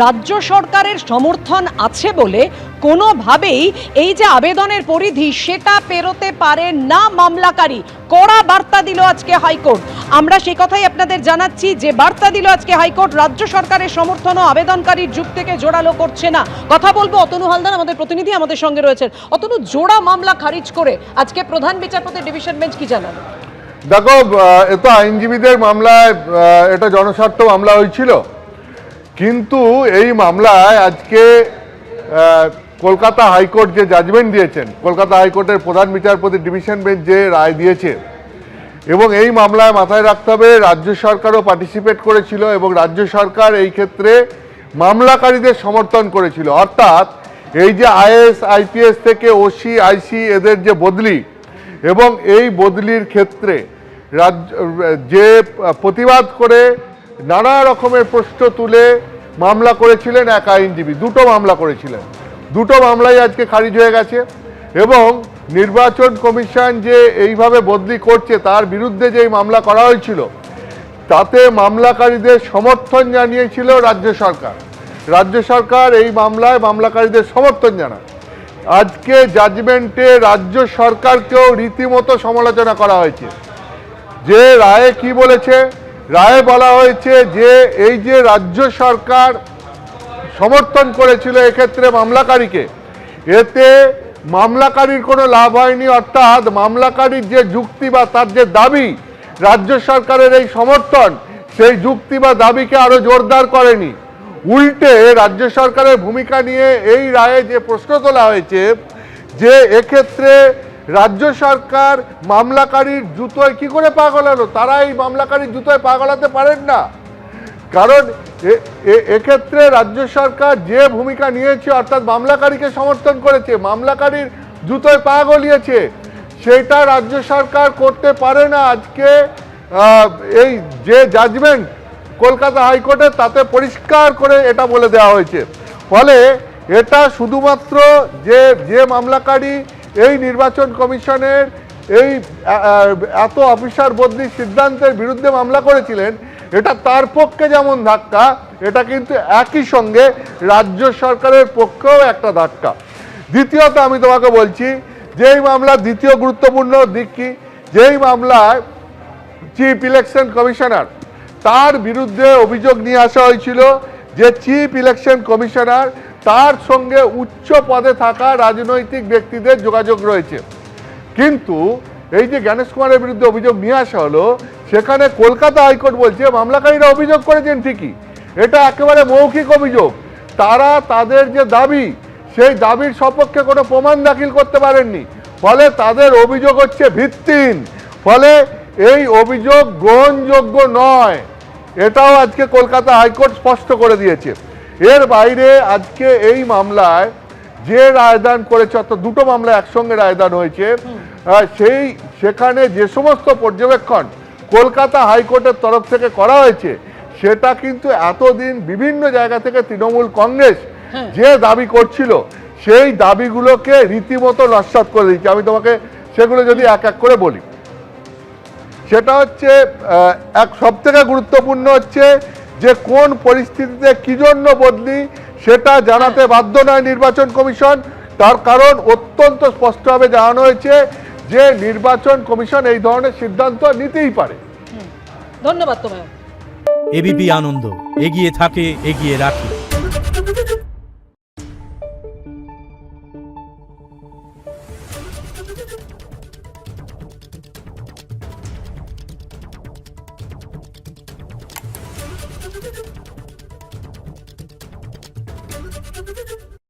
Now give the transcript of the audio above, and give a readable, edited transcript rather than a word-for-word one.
রাজ্য সরকারের সমর্থন আছে বলে কোনোভাবেই এই যে আবেদনের পরিধি সেটা পেরোতে পারে না মামলাকারী। কড়া বার্তা দিল আজকে হাইকোর্ট। আমরা সেই কথাই আপনাদের জানাচ্ছি যে বার্তা দিল আজকে হাইকোর্ট, রাজ্য সরকারের সমর্থন ও আবেদনকারীর যুক্তিকে জোরালো করছে না। কথা বলবো অতনু হালদার, আমাদের প্রতিনিধি আমাদের সঙ্গে রয়েছেন। অতনু, জোড়া মামলা খারিজ করে আজকে প্রধান বিচারপতি ডিভিশন বেঞ্চ কি জানাল? দেখো, এটা আইনজীবীদের মামলায় এটা জনস্বার্থ মামলা হয়েছিল, কিন্তু এই মামলায় আজকে কলকাতা হাইকোর্ট যে জাজমেন্ট দিয়েছেন, কলকাতা হাইকোর্টের প্রধান বিচারপতি ডিভিশন বেঞ্চ যে রায় দিয়েছে, এবং এই মামলায় মাথায় রাখতে হবে রাজ্য সরকারও পার্টিসিপেট করেছিল এবং রাজ্য সরকার এই ক্ষেত্রে মামলাকারীদের সমর্থন করেছিল। অর্থাৎ এই যে আইএএস আইপিএস থেকে ওসি আইসি এদের যে বদলি, এবং এই বদলির ক্ষেত্রে যে প্রতিবাদ করে নানা রকমের প্রশ্ন তুলে মামলা করেছিলেন এক আইনজীবী, দুটো মামলা করেছিলেন, দুটো মামলাই আজকে খারিজ হয়ে গেছে। এবং নির্বাচন কমিশন যে এইভাবে বদলি করছে তার বিরুদ্ধে যেই মামলা করা হয়েছিল তাতে মামলাকারীদের সমর্থন জানিয়েছিল রাজ্য সরকার। রাজ্য সরকার এই মামলায় মামলাকারীদের সমর্থন জানায়। আজকে জাজমেন্টে রাজ্য সরকারকেও রীতিমতো সমালোচনা করা হয়েছে। যে রায়ে কি বলেছে, রায়ে বলা হয়েছে যে এই যে রাজ্য সরকার সমর্থন করেছিল এক্ষেত্রে মামলাকারীকে, এতে মামলাকারীর কোনো লাভ হয়নি। অর্থাৎ মামলাকারীর যে যুক্তি বা তার যে দাবি, রাজ্য সরকারের এই সমর্থন সেই যুক্তি বা দাবিকে আরো জোরদার করেনি। উল্টে রাজ্য সরকারের ভূমিকা নিয়ে এই রায়ে যে প্রশ্ন তোলা হয়েছে যে এক্ষেত্রে রাজ্য সরকার মামলাকারীর জুতোয় কি করে পা গলালো, তারা এই মামলাকারীর জুতোয় পা গলাতে পারেন না। কারণ এক্ষেত্রে রাজ্য সরকার যে ভূমিকা নিয়েছে, অর্থাৎ মামলাকারীকে সমর্থন করেছে, মামলাকারীর জুতোয় পা গলিয়েছে, সেটা রাজ্য সরকার করতে পারে না। আজকে এই যে জাজমেন্ট কলকাতা হাইকোর্টে তাতে পরিষ্কার করে এটা বলে দেওয়া হয়েছে। ফলে এটা শুধুমাত্র যে মামলাকারী এই নির্বাচন কমিশনের এই এত অফিসার বদলির সিদ্ধান্তের বিরুদ্ধে মামলা করেছিলেন, এটা তার পক্ষে যেমন ধাক্কা, এটা কিন্তু একই সঙ্গে রাজ্য সরকারের পক্ষেও একটা ধাক্কা। দ্বিতীয়ত আমি তোমাকে বলছি, যেই মামলার দ্বিতীয় গুরুত্বপূর্ণ দিক কি, যেই মামলায় চিফ ইলেকশন কমিশনার তার বিরুদ্ধে অভিযোগ নিয়ে আসা হয়েছিল যে চিফ ইলেকশন কমিশনার তার সঙ্গে উচ্চ পদে থাকা রাজনৈতিক ব্যক্তিদের যোগাযোগ রয়েছে। কিন্তু এই যে জ্ঞানেশ কুমারের বিরুদ্ধে অভিযোগ নিয়ে আসা হলো, সেখানে কলকাতা হাইকোর্ট বলছে মামলাকারীরা অভিযোগ করেছেন ঠিকই, এটা একেবারে মৌখিক অভিযোগ। তারা তাদের যে দাবি সেই দাবির সপক্ষে কোনো প্রমাণ দাখিল করতে পারেননি, ফলে তাদের অভিযোগ হচ্ছে ভিত্তিহীন। ফলে এই অভিযোগ গ্রহণযোগ্য নয়, এটাও আজকে কলকাতা হাইকোর্ট স্পষ্ট করে দিয়েছে। এর বাইরে আজকে এই মামলায় যে রায়দান করেছে, অর্থাৎ দুটো মামলা একসঙ্গে রায়দান হয়েছে, সেখানে যে সমস্ত পর্যবেক্ষণ কলকাতা হাইকোর্টের তরফ থেকে করা হয়েছে, সেটা কিন্তু এতদিন বিভিন্ন জায়গা থেকে তৃণমূল কংগ্রেস যে দাবি করছিল সেই দাবিগুলোকে রীতিমতো নস্যাৎ করে দিচ্ছে। আমি তোমাকে সেগুলো যদি এক এক করে বলি, সেটা হচ্ছে এক সবথেকে গুরুত্বপূর্ণ হচ্ছে যে কোন পরিস্থিতিতে কি জন্য বদলি সেটা জানাতে বাধ্য নয় নির্বাচন কমিশন। তার কারণ অত্যন্ত স্পষ্টভাবে জানানো হয়েছে যে নির্বাচন কমিশন এই ধরনের সিদ্ধান্ত নিতেই পারে। ধন্যবাদ তোমায়। এবিপি আনন্দ, এগিয়ে থাকে, এগিয়ে রাখে। Thank you.